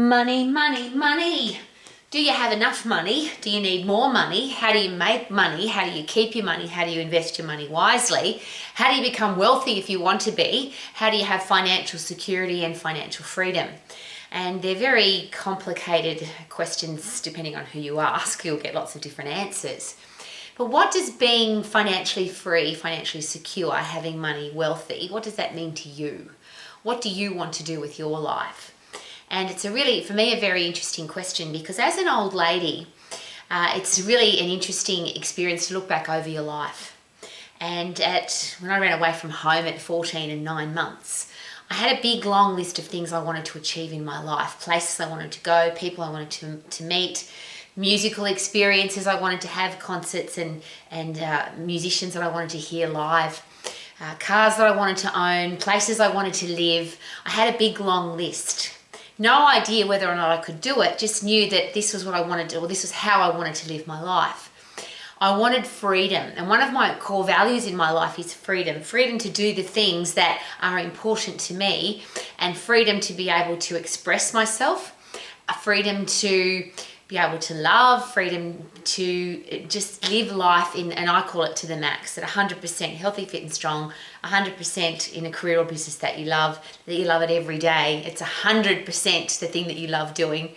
Money, money, money. Do you have enough money? Do you need more money? How do you make money? How do you keep your money? How do you invest your money wisely? How do you become wealthy if you want to be? How do you have financial security and financial freedom? And they're very complicated questions depending on who you ask. You'll get lots of different answers. But what does being financially free, financially secure, having money, wealthy, what does that mean to you? What do you want to do with your life? And it's for me, a very interesting question, because as an old lady, it's really an interesting experience to look back over your life. And when I ran away from home at 14 and 9 months, I had a big long list of things I wanted to achieve in my life, places I wanted to go, people I wanted to meet, musical experiences I wanted to have, concerts and musicians that I wanted to hear live, cars that I wanted to own, places I wanted to live. I had a big long list. No idea whether or not I could do it, just knew that this was what I wanted to do, or this was how I wanted to live my life. I wanted freedom, and one of my core values in my life is freedom. Freedom to do the things that are important to me, and freedom to be able to express myself, freedom to be able to love, freedom to just live life and I call it to the max, at 100% healthy, fit and strong, 100% in a career or business that you love it every day. It's 100% the thing that you love doing.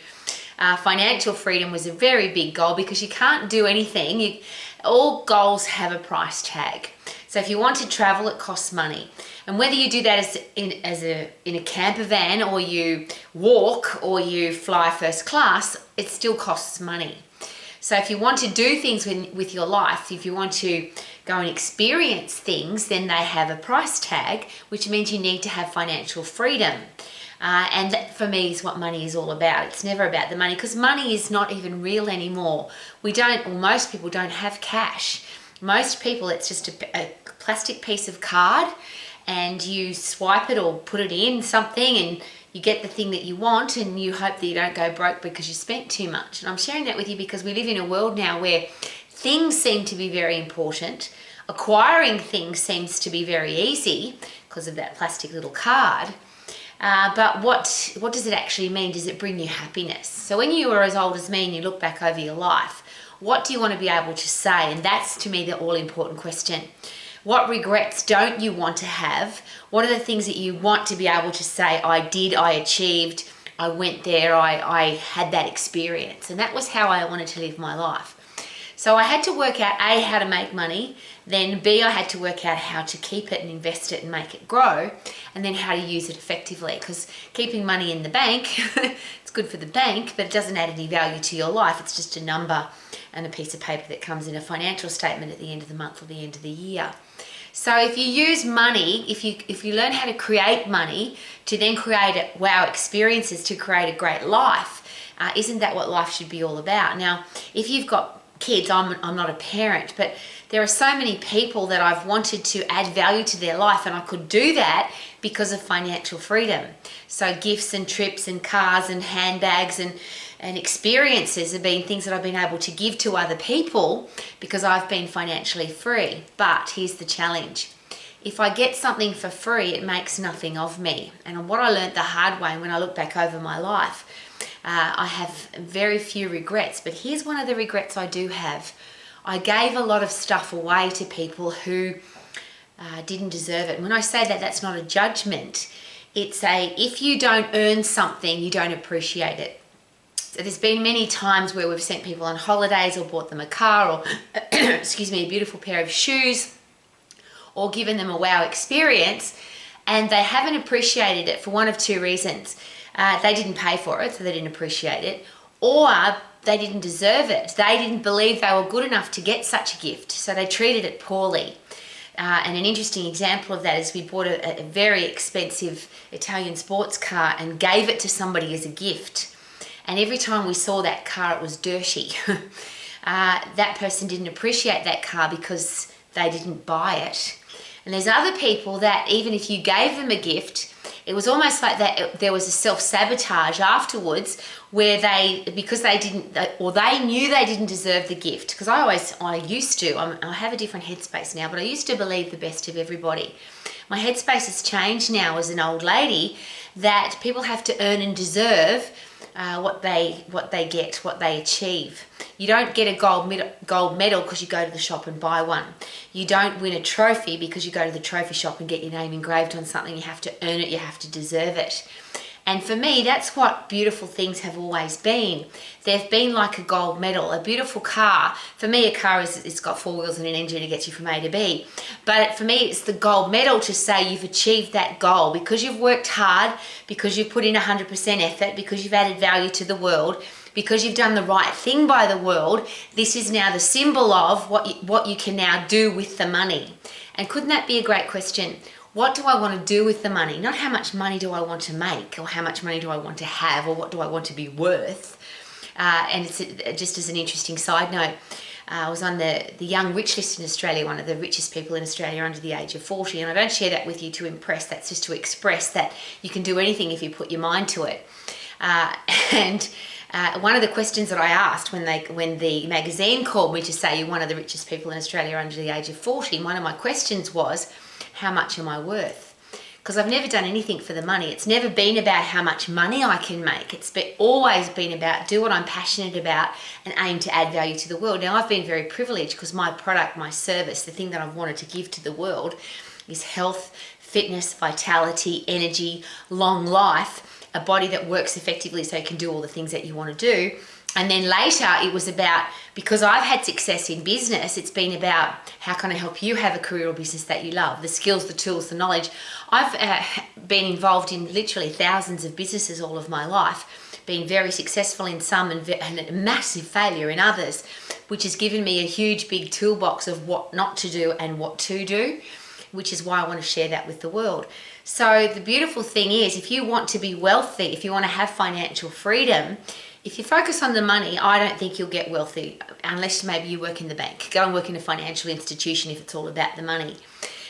Financial freedom was a very big goal, because you can't do anything. All goals have a price tag. So if you want to travel, it costs money. And whether you do that in a camper van, or you walk, or you fly first class, it still costs money. So if you want to do things with your life, if you want to go and experience things, then they have a price tag, which means you need to have financial freedom. And that, for me, is what money is all about. It's never about the money, because money is not even real anymore. Most people don't have cash. Most people, it's just a plastic piece of card, and you swipe it or put it in something and you get the thing that you want, and you hope that you don't go broke because you spent too much. And I'm sharing that with you because we live in a world now where things seem to be very important. Acquiring things seems to be very easy because of that plastic little card. But what does it actually mean? Does it bring you happiness? So when you were as old as me and you look back over your life, what do you want to be able to say? And that's, to me, the all-important question. What regrets don't you want to have? What are the things that you want to be able to say, I did, I achieved, I went there, I had that experience. And that was how I wanted to live my life. So I had to work out, A, how to make money, then B, I had to work out how to keep it and invest it and make it grow, and then how to use it effectively. Because keeping money in the bank, it's good for the bank, but it doesn't add any value to your life. It's just a number and a piece of paper that comes in a financial statement at the end of the month or the end of the year. So if you use money, if you learn how to create money to then create wow experiences to create a great life, isn't that what life should be all about? Now, if you've got kids, I'm not a parent, but there are so many people that I've wanted to add value to their life, and I could do that because of financial freedom. So gifts and trips and cars and handbags and experiences have been things that I've been able to give to other people because I've been financially free. But here's the challenge. If I get something for free, it makes nothing of me. And what I learned the hard way when I look back over my life, I have very few regrets. But here's one of the regrets I do have. I gave a lot of stuff away to people who didn't deserve it. And when I say that, that's not a judgment. It's if you don't earn something, you don't appreciate it. So there's been many times where we've sent people on holidays or bought them a car or, excuse me, a beautiful pair of shoes, or given them a wow experience, and they haven't appreciated it for one of two reasons. They didn't pay for it, so they didn't appreciate it, or they didn't deserve it. They didn't believe they were good enough to get such a gift, so they treated it poorly. And an interesting example of that is we bought a very expensive Italian sports car and gave it to somebody as a gift. And every time we saw that car, it was dirty. That person didn't appreciate that car because they didn't buy it. And there's other people that even if you gave them a gift, it was almost like that there was a self-sabotage afterwards where because they didn't, or they knew they didn't deserve the gift. Because I have a different headspace now, but I used to believe the best of everybody. My headspace has changed now as an old lady, that people have to earn and deserve what they get, what they achieve. You don't get a gold medal because you go to the shop and buy one. You don't win a trophy because you go to the trophy shop and get your name engraved on something. You have to earn it, you have to deserve it. And for me, that's what beautiful things have always been. They've been like a gold medal. A beautiful car, for me, a car it's got 4 wheels and an engine to get you from A to B. But for me, it's the gold medal to say you've achieved that goal because you've worked hard, because you've put in 100% effort, because you've added value to the world, because you've done the right thing by the world. This is now the symbol of what you can now do with the money. And couldn't that be a great question? What do I want to do with the money? Not how much money do I want to make, or how much money do I want to have, or what do I want to be worth? And it's just as an interesting side note, I was on the Young Rich list in Australia, one of the richest people in Australia under the age of 40. And I don't share that with you to impress, that's just to express that you can do anything if you put your mind to it. One of the questions that I asked when the magazine called me to say you're one of the richest people in Australia under the age of 40, one of my questions was, how much am I worth? Because I've never done anything for the money. It's never been about how much money I can make. It's always been about do what I'm passionate about and aim to add value to the world. Now, I've been very privileged because my product, my service, the thing that I've wanted to give to the world is health, fitness, vitality, energy, long life, a body that works effectively so you can do all the things that you want to do. And then later it was about, because I've had success in business, it's been about how can I help you have a career or business that you love, the skills, the tools, the knowledge. I've been involved in literally thousands of businesses all of my life, been very successful in some and a massive failure in others, which has given me a huge big toolbox of what not to do and what to do, which is why I want to share that with the world. So the beautiful thing is, if you want to be wealthy, if you want to have financial freedom, if you focus on the money, I don't think you'll get wealthy unless maybe you work in the bank. Go and work in a financial institution if it's all about the money.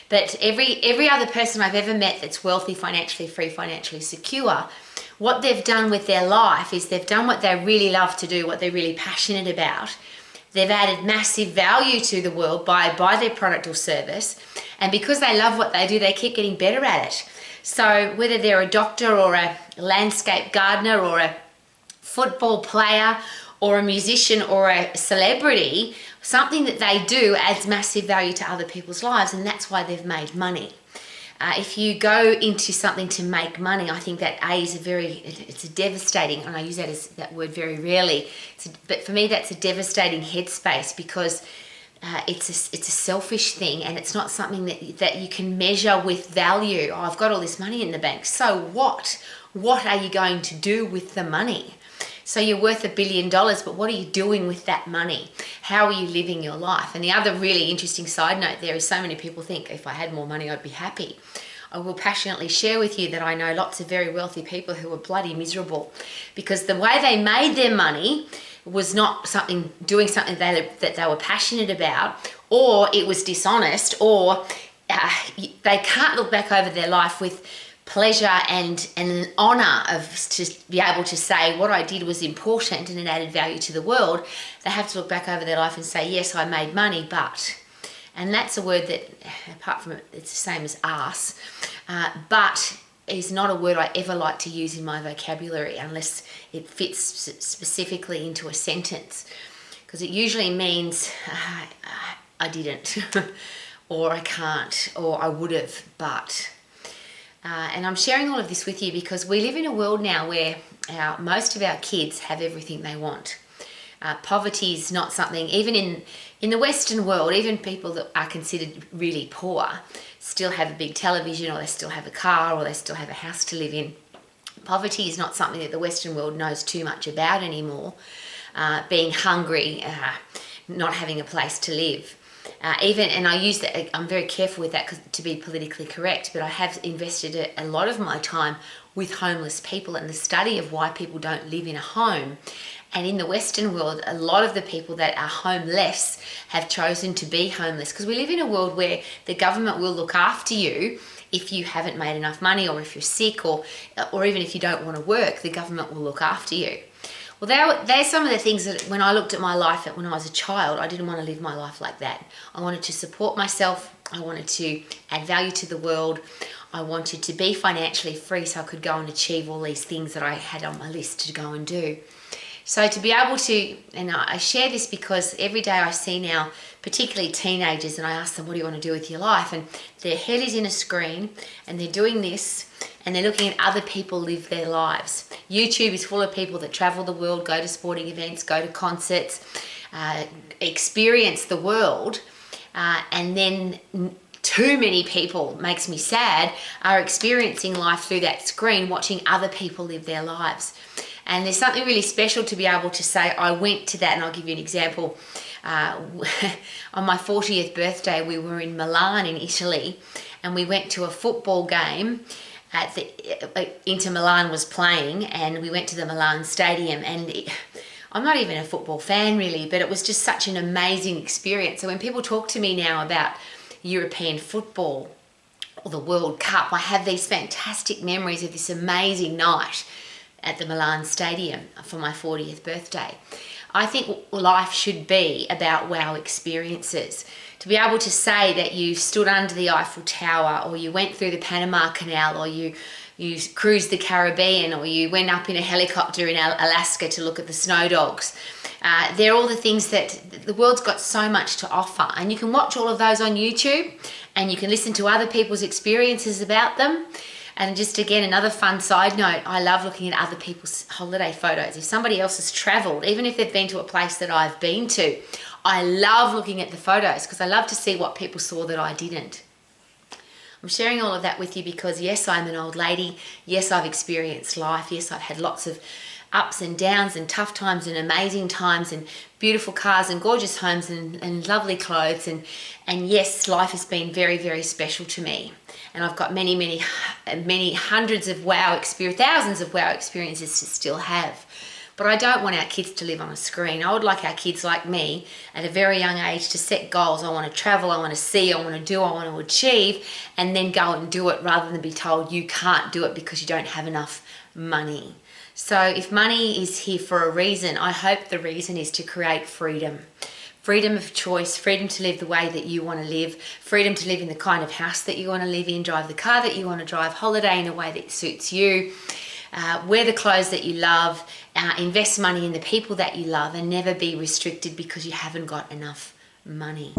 But every other person I've ever met that's wealthy, financially free, financially secure, what they've done with their life is they've done what they really love to do, what they're really passionate about. They've added massive value to the world by their product or service. And because they love what they do, they keep getting better at it. So whether they're a doctor or a landscape gardener or a football player or a musician or a celebrity, something that they do adds massive value to other people's lives, and that's why they've made money. If you go into something to make money, I think that it's a devastating, and I use that word very rarely, but for me that's a devastating headspace because it's a selfish thing, and it's not something that you can measure with value. Oh, I've got all this money in the bank, so what? What are you going to do with the money? So you're worth $1 billion, but what are you doing with that money? How are you living your life? And the other really interesting side note there is so many people think if I had more money, I'd be happy. I will passionately share with you that I know lots of very wealthy people who are bloody miserable because the way they made their money was not doing something that they were passionate about, or it was dishonest, or they can't look back over their life with pleasure and an honor to be able to say what I did was important and it added value to the world. They have to look back over their life and say, yes, I made money, but, and that's a word that, apart from it's the same as arse, but is not a word I ever like to use in my vocabulary unless it fits specifically into a sentence, because it usually means I didn't, or I can't, or I would have, but. And I'm sharing all of this with you because we live in a world now where most of our kids have everything they want. Poverty is not something, even in the Western world, even people that are considered really poor still have a big television, or they still have a car, or they still have a house to live in. Poverty is not something that the Western world knows too much about anymore. Being hungry, not having a place to live. And I use that, I'm very careful with that to be politically correct, but I have invested a lot of my time with homeless people and the study of why people don't live in a home. And in the Western world, a lot of the people that are homeless have chosen to be homeless because we live in a world where the government will look after you if you haven't made enough money, or if you're sick, or even if you don't want to work, the government will look after you. Well, they're some of the things that when I looked at my life when I was a child, I didn't want to live my life like that. I wanted to support myself. I wanted to add value to the world. I wanted to be financially free so I could go and achieve all these things that I had on my list to go and do. So to be able to, and I share this because every day I see now, particularly teenagers, and I ask them, what do you want to do with your life? And their head is in a screen and they're doing this and they're looking at other people live their lives. YouTube is full of people that travel the world, go to sporting events, go to concerts, experience the world, and then too many people, makes me sad, are experiencing life through that screen, watching other people live their lives. And there's something really special to be able to say, I went to that, and I'll give you an example. On my 40th birthday, we were in Milan in Italy, and we went to a football game at Inter Milan was playing, and we went to the Milan stadium, and I'm not even a football fan really, but it was just such an amazing experience. So when people talk to me now about European football or the World Cup, I have these fantastic memories of this amazing night at the Milan Stadium for my 40th birthday. I think life should be about wow experiences. To be able to say that you stood under the Eiffel Tower, or you went through the Panama Canal, or you cruised the Caribbean, or you went up in a helicopter in Alaska to look at the snow dogs. They're all the things that the world's got so much to offer, and you can watch all of those on YouTube, and you can listen to other people's experiences about them. And just again, another fun side note, I love looking at other people's holiday photos. If somebody else has traveled, even if they've been to a place that I've been to, I love looking at the photos because I love to see what people saw that I didn't. I'm sharing all of that with you because yes, I'm an old lady. Yes, I've experienced life. Yes, I've had lots of ups and downs and tough times and amazing times and beautiful cars and gorgeous homes and lovely clothes. And yes, life has been very, very special to me. And I've got many hundreds of wow experiences, thousands of wow experiences to still have. But I don't want our kids to live on a screen. I would like our kids like me at a very young age to set goals. I want to travel, I want to see, I want to do, I want to achieve, and then go and do it rather than be told you can't do it because you don't have enough money. So if money is here for a reason, I hope the reason is to create freedom. Freedom of choice, freedom to live the way that you want to live, freedom to live in the kind of house that you want to live in, drive the car that you want to drive, holiday in a way that suits you, wear the clothes that you love, invest money in the people that you love, and never be restricted because you haven't got enough money.